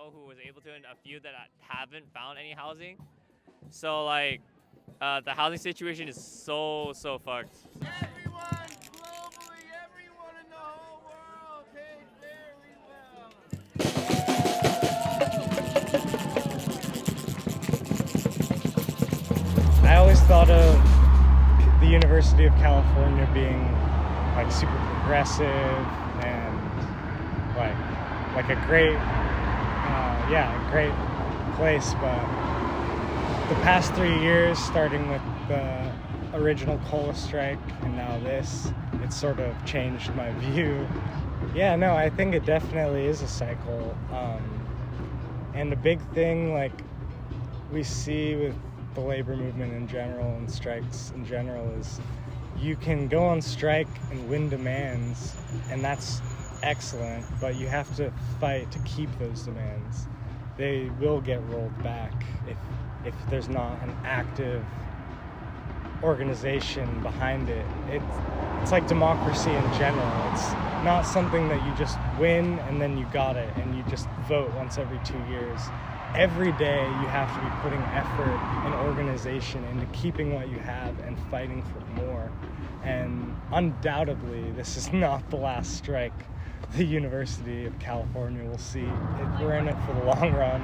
know who was able to, and a few that haven't found any housing. So like, the housing situation is so fucked. Everyone globally, everyone in the whole world paid very well. I always thought of the University of California being like super progressive and like a great, great place, but the past 3 years, starting with the original cola strike and now this, it's sort of changed my view. Yeah, no, I think it definitely is a cycle. And the big thing like we see with the labor movement in general and strikes in general is you can go on strike and win demands, and that's excellent, but you have to fight to keep those demands. They will get rolled back if there's not an active organization behind it. It's like democracy in general. It's not something that you just win and then you got it and you just vote once every 2 years. Every day you have to be putting effort and organization into keeping what you have and fighting for more. And undoubtedly, this is not the last strike the University of California will see. We're in it for the long run.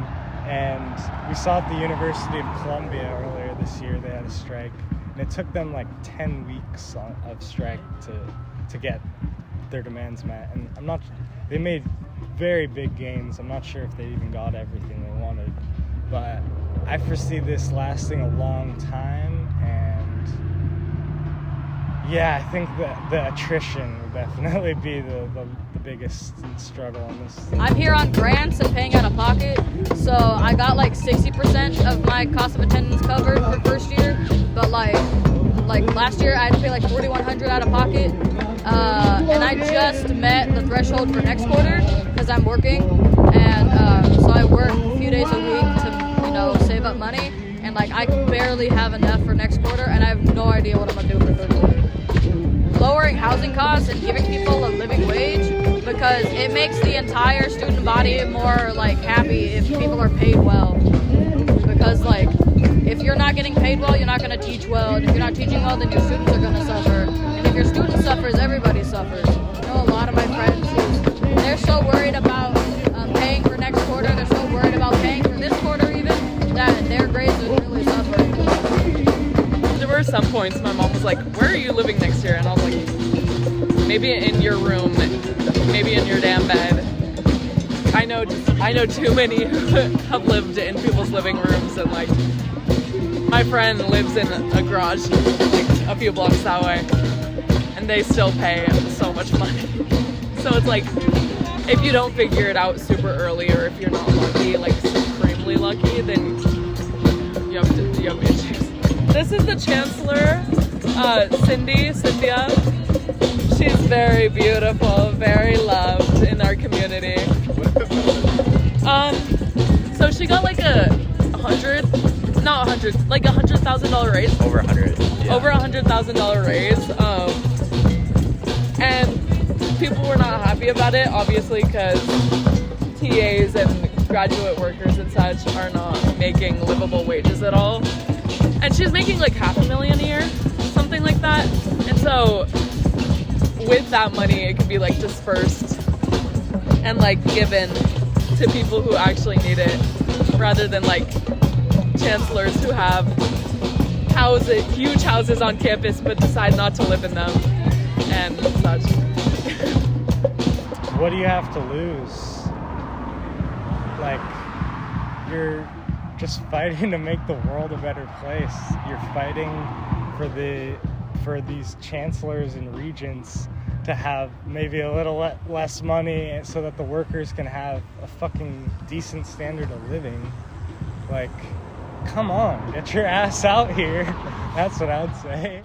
And we saw at the University of Columbia earlier this year, they had a strike. And it took them like 10 weeks of strike to get their demands met. And they made very big gains. I'm not sure if they even got everything they wanted. But I foresee this lasting a long time. And yeah, I think that the attrition will definitely be the biggest struggle on this. I'm here on grants and paying out of pocket, so I got like 60% of my cost of attendance covered for first year, but like last year I had to pay like $4,100 out of pocket, and I just met the threshold for next quarter because I'm working, and so I work a few days a week to save up money, and like I barely have enough for next quarter, and I have no idea what I'm gonna do for third quarter. Lowering housing costs and giving people a living wage, because it makes the entire student body more like happy if people are paid well. Because like if you're not getting paid well, you're not going to teach well, and if you're not teaching well, then your students are going to suffer. And if your student suffers, everybody suffers. I know a lot of my friends they're so worried about paying for next quarter, they're so worried about paying for this quarter even, that their grades would really suffer. There were some points my mom was like, "Where are you living next year?" And I was like, "Maybe in your room, maybe in your damn bed." I know too many who have lived in people's living rooms, and like my friend lives in a garage like a few blocks that way, and they still pay so much money. So it's like if you don't figure it out super early, or if you're not lucky, like supremely lucky, then you have issues. This is the chancellor, Cynthia. She's very beautiful, very loved in our community. So she got like like $100,000 raise. Over 100. Yeah. Over $100,000 raise. And people were not happy about it, obviously, because TAs and graduate workers and such are not making livable wages at all. And she's making like $500,000 a year, something like that. And so with that money, it could be like dispersed and like given to people who actually need it, rather than like chancellors who have huge houses on campus but decide not to live in them and such. What do you have to lose? Like, you're just fighting to make the world a better place. You're fighting for these chancellors and regents to have maybe a little less money so that the workers can have a fucking decent standard of living. Like, come on, get your ass out here. That's what I'd say.